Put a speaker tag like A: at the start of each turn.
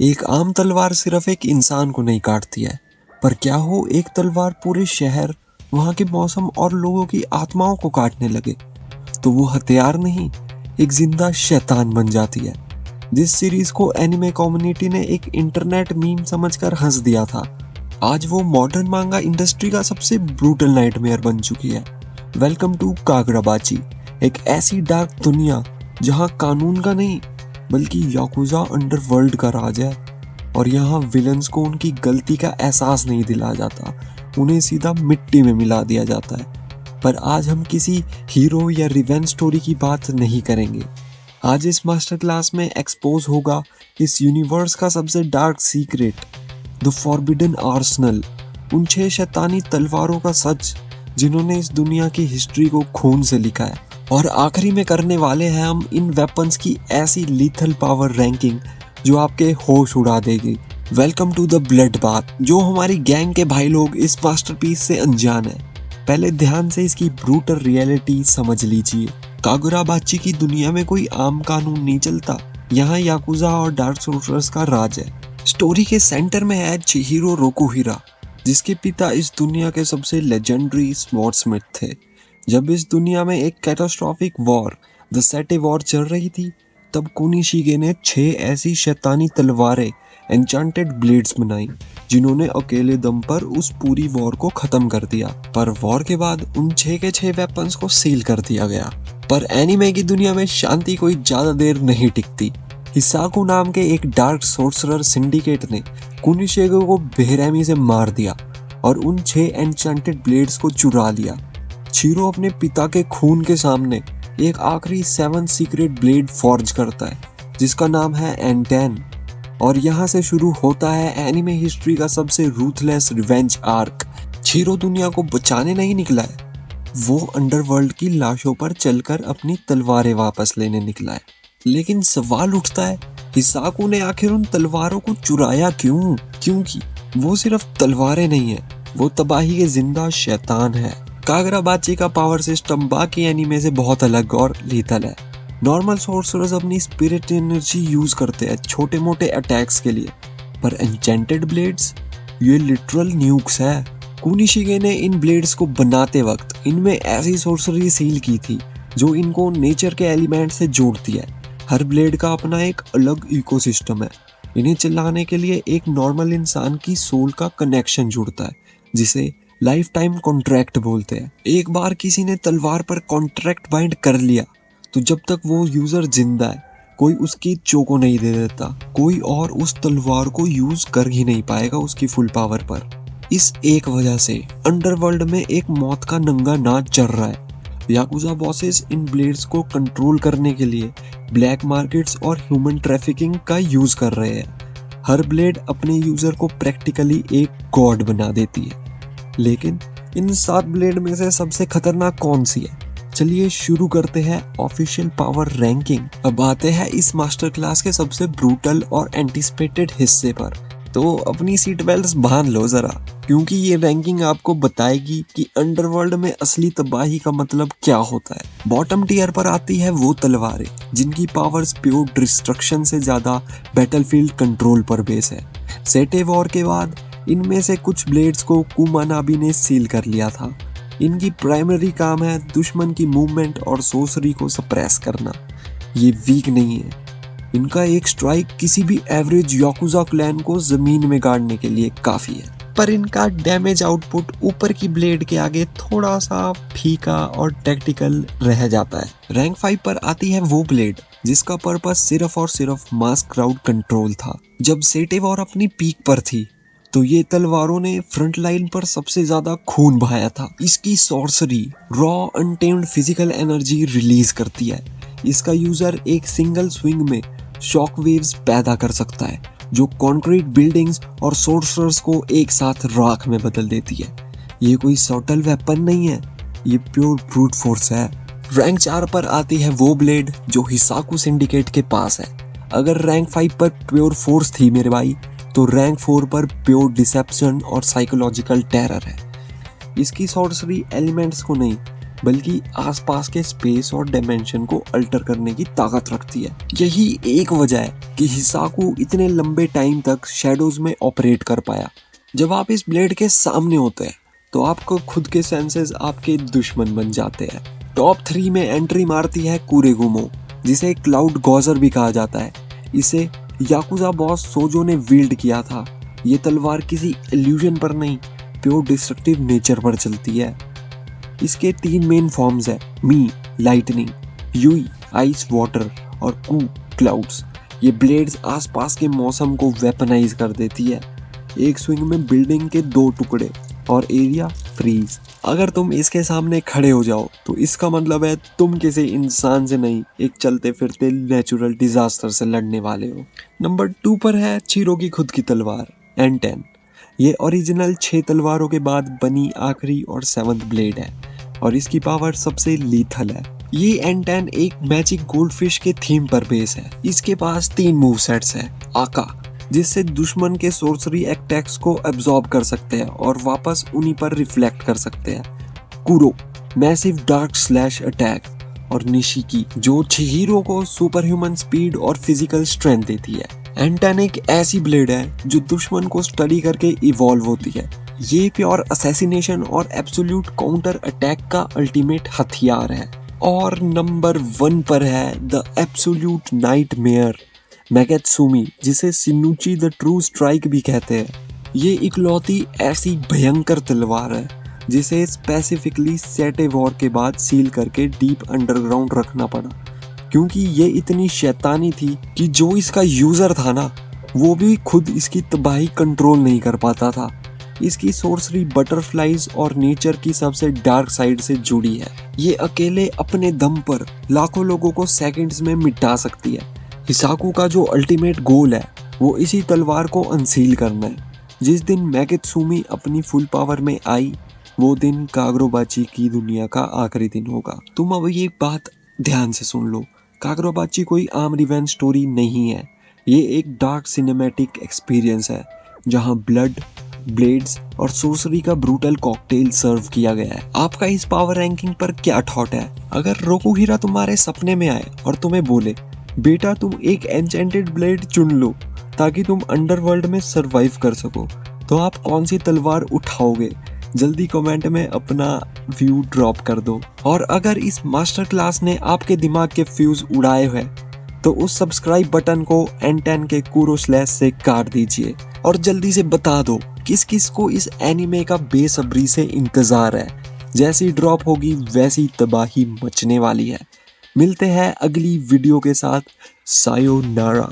A: एक आम तलवार सिर्फ एक इंसान को नहीं काटती है, पर क्या हो एक तलवार पूरे शहर, वहाँ के मौसम और लोगों की आत्माओं को काटने लगे, तो वो हथियार नहीं, एक जिंदा शैतान बन जाती है। जिस सीरीज को एनिमे कम्युनिटी ने एक इंटरनेट मीम समझकर हंस दिया था, आज वो मॉडर्न मांगा इंडस्ट्री का सबसे ब्रूटल नाइटमेयर बन चुकी है। वेलकम टू कागराबाची, एक ऐसी डार्क दुनिया जहाँ कानून का नहीं बल्कि याकुजा अंडरवर्ल्ड का राज है, और यहाँ विलन्स को उनकी गलती का एहसास नहीं दिलाया जाता, उन्हें सीधा मिट्टी में मिला दिया जाता है। पर आज हम किसी हीरो या रिवेंज स्टोरी की बात नहीं करेंगे। आज इस मास्टर क्लास में एक्सपोज होगा इस यूनिवर्स का सबसे dark secret, the forbidden Arsenal, उन 6 शैतानी तलवारों का सच जिन्होंने इस दुनिया की हिस्ट्री को खून से लिखा है। और आखिरी में करने वाले हैं हम इन वेपन्स की ऐसी लीथल पावर रैंकिंग जो आपके होश उड़ा देगी। Welcome to the blood bath. जो हमारी गैंग के भाई लोग इस मास्टरपीस से अनजान है, पहले ध्यान से इसकी ब्रूटल रियलिटी समझ लीजिए। कागुराबाची की दुनिया में कोई आम कानून नहीं चलता, यहाँ याकुजा और डार्क सोल्जर्स का राज है। स्टोरी के सेंटर में है चिहिरो रोकुहिरा, जिसके पिता इस दुनिया के सबसे लेजेंडरी स्वॉर्ड्समिथ थे। जब इस दुनिया में एक catastrophic war, the setae war चल रही थी, तब कुनिशिगे ने 6 ऐसी शैतानी तलवारें, एन्चांटेड ब्लेड्स बनाई, जिन्होंने अकेले दम पर उस पूरी वॉर को खत्म कर दिया। पर वॉर के बाद उन 6 के 6 वेपन्स को सील कर दिया गया। पर एनिमे की दुनिया में शांति कोई ज्यादा देर नहीं टिकती। हिसाकु नाम के एक डार्क सोर्सरर सिंडिकेट ने कुनिशिगे को बेरहमी से मार दिया और उन 6 एन्चांटेड ब्लेड्स को चुरा लिया। चिहिरो अपने पिता के खून के सामने एक आखिरी 7 सीक्रेट ब्लेड फॉर्ज करता है, जिसका नाम है एंटेन। और यहाँ से शुरू होता है एनिमे हिस्ट्री का सबसे रूथलेस रिवेंज आर्क। चिहिरो दुनिया को बचाने नहीं निकला है, वो अंडरवर्ल्ड की लाशों पर चलकर अपनी तलवारें वापस लेने निकला है। लेकिन सवाल उठता है, हिसाकु ने आखिर उन तलवारों को चुराया क्यों? क्योंकि वो सिर्फ तलवारें नहीं है, वो तबाही के जिंदा शैतान है। कागराबाची का पावर सिस्टम बाकी एनीमे से बहुत अलग और लीथल है। नॉर्मल सोर्सरर्स अपनी स्पिरिट एनर्जी यूज करते हैं छोटे मोटे अटैक्स के लिए, पर एन्चेंटेड ब्लेड्स ये लिटरल न्यूक्स है। कुनिशिगे ने इन ब्लेड्स को बनाते वक्त इनमें ऐसी सोर्सरी सील की थी जो इनको नेचर के एलिमेंट से जोड़ती है। हर ब्लेड का अपना एक अलग इकोसिस्टम है। इन्हें चलाने के लिए एक नॉर्मल इंसान की सोल का कनेक्शन जुड़ता है, जिसे लाइफ टाइम कॉन्ट्रैक्ट बोलते हैं। एक बार किसी ने तलवार पर कॉन्ट्रैक्ट बाइंड कर लिया, तो जब तक वो यूजर जिंदा है, कोई उसकी चोको नहीं दे देता, कोई और उस तलवार को यूज कर ही नहीं पाएगा उसकी फुल पावर पर। इस एक वजह से अंडरवर्ल्ड में एक मौत का नंगा नाच चल रहा है। याकुजा बॉसेस इन ब्लेड्स को कंट्रोल करने के लिए ब्लैक मार्केट्स और ह्यूमन ट्रैफिकिंग का यूज कर रहे हैं। हर ब्लेड अपने यूजर को प्रैक्टिकली एक गॉड बना देती है। लेकिन इन 7 ब्लेड में से सबसे खतरनाक कौन सी है? चलिए शुरू करते हैं ऑफिशियल पावर रैंकिंग। अब आते हैं इस मास्टर क्लास के सबसे ब्रूटल और एंटिसिपेटेड हिस्से पर। तो अपनी सीट बेल्ट्स बांध लो जरा, क्योंकि ये रैंकिंग आपको बताएगी कि अंडरवर्ल्ड में असली तबाही का मतलब क्या होता है। बॉटम टियर पर आती है वो तलवारें जिनकी पावर्स प्योर डिस्ट्रक्शन से ज्यादा बैटलफील्ड कंट्रोल पर बेस है। सेटे वॉर के बाद इनमें से कुछ ब्लेड्स को कुमानाबी ने सील कर लिया था। इनकी प्राइमरी काम है दुश्मन की मूवमेंट और सोर्सरी को सप्रेस करना। ये वीक नहीं है, इनका एक स्ट्राइक किसी भी एवरेज याकुजा क्लैन को जमीन में गाड़ने के लिए काफी है। पर इनका डैमेज आउटपुट ऊपर की ब्लेड के आगे थोड़ा सा फीका और टैक्टिकल रह जाता है। रैंक 5 पर आती है वो ब्लेड जिसका पर्पस सिर्फ और सिर्फ मास क्राउड कंट्रोल था। जब सेटे वॉर अपनी पीक पर थी, तो ये तलवारों ने फ्रंट लाइन पर सबसे ज्यादा खून बहाया था। इसकी sorcery raw untamed physical energy release करती है। इसका यूजर एक सिंगल स्विंग में शॉक वेव्स पैदा कर सकता है, जो कंक्रीट बिल्डिंग्स और सोर्सरर्स को एक साथ राख में बदल देती है। ये कोई सॉटल वेपन नहीं है, ये प्योर ब्रूट फोर्स है। रैंक 4 पर आती है वो ब्लेड जो हिसाकु सिंडिकेट के पास है। अगर रैंक 5 पर प्योर फोर्स थी मेरे भाई, तो रैंक 4 पर प्योर डिसेप्शन और साइकोलॉजिकल टेरर है। इसकी सॉर्सरी एलिमेंट्स को नहीं बल्कि आसपास के स्पेस और डायमेंशन को अल्टर करने की ताकत रखती है। यही एक वजह है कि हिसाकु इतने लंबे टाइम तक शैडोज में ऑपरेट कर पाया। जब आप इस ब्लेड के सामने होते हैं तो आपको खुद के सेंसेस आपके दुश्मन बन जाते हैं। टॉप 3 में एंट्री मारती है कुरेगुमो, जिसे क्लाउड गॉजर भी कहा जाता है। इसे याकुजा बॉस सोजो ने विल्ड किया था। ये तलवार किसी इल्यूजन पर नहीं, प्योर डिस्ट्रक्टिव नेचर पर चलती है। इसके 3 मेन फॉर्म्स है, मी लाइटनिंग, युई आइस वाटर और कू क्लाउड्स। ये ब्लेड्स आसपास के मौसम को वेपनाइज कर देती है। एक स्विंग में बिल्डिंग के 2 टुकड़े और एरिया फ्रीज। अगर तुम इसके सामने खड़े हो जाओ तो इसका मतलब है तुम किसी इंसान से नहीं, एक चलते फिरते नेचुरल डिजास्टर से लड़ने वाले हो। नंबर 2 पर है चिरो की खुद की तलवार N10। ये ओरिजिनल 6 तलवारों के बाद बनी आखिरी और 7th ब्लेड है और इसकी पावर सबसे लीथल है। ये N10 एक मैजिक गोल्डफिश के थीम पर बेस है। इसके पास 3 मूव सेट्स है। आका, जिससे दुश्मन के सोर्सरी अटैक्स को एब्जॉर्ब कर सकते हैं और वापस उन्हीं पर रिफ्लेक्ट कर सकते हैं। कुरो, मैसिव डार्क स्लैश अटैक, और निशिकी, जो चिहिरो को सुपर ह्यूमन स्पीड और फिजिकल स्ट्रेंथ देती है। N10 एक ऐसी ब्लेड है जो दुश्मन को स्टडी करके इवॉल्व होती है। ये प्योर असैसिनेशन और एब्सोल्यूट काउंटर अटैक का अल्टीमेट हथियार है। और नंबर 1 पर है द एब्सोल्यूट नाइटमेयर मैगेत्सुमी, जिसे शिनुची द ट्रू स्ट्राइक भी कहते हैं। ये इकलौती ऐसी भयंकर तलवार है जिसे स्पेसिफिकली सेटे वॉर के बाद सील करके डीप अंडरग्राउंड रखना पड़ा, क्योंकि ये इतनी शैतानी थी कि जो इसका यूजर था ना, वो भी खुद इसकी तबाही कंट्रोल नहीं कर पाता था। इसकी सोर्सरी बटरफ्लाइज और नेचर की सबसे डार्क साइड से जुड़ी है। ये अकेले अपने दम पर लाखों लोगों को सेकंड्स में मिटा सकती है। हिसाकु का जो अल्टीमेट गोल है वो इसी तलवार को अनसील करना है। जिस दिन मैगेत्सुमी अपनी फुल पावर में आई, वो दिन कागरोबाची की दुनिया का आखिरी दिन होगा। तुम अब ये बात ध्यान से सुन लो, कागरोबाची कोई आम रिवेंज स्टोरी नहीं है। ये एक डार्क सिनेमैटिक एक्सपीरियंस है जहाँ ब्लड, ब्लेड्स और सोर्सरी का ब्रूटल कॉकटेल सर्व किया गया है। आपका इस पावर रैंकिंग पर क्या थॉट है? अगर रोकुहिरा तुम्हारे सपने में आए और तुम्हें बोले, बेटा तुम एक एन्चेंटेड ब्लेड चुन लो ताकि तुम अंडरवर्ल्ड में सरवाइव कर सको, तो आप कौन सी तलवार उठाओगे? जल्दी कमेंट में अपना व्यू ड्रॉप कर दो। और अगर इस मास्टर क्लास ने आपके दिमाग के फ्यूज उड़ाए हुए तो उस सब्सक्राइब बटन को N10 के कुरो स्लैश से काट दीजिए और जल्दी से बता दो किस किस को इस एनिमे का बेसब्री से इंतजार है। जैसी ड्रॉप होगी वैसी तबाही मचने वाली है। मिलते हैं अगली वीडियो के साथ। सायोनारा।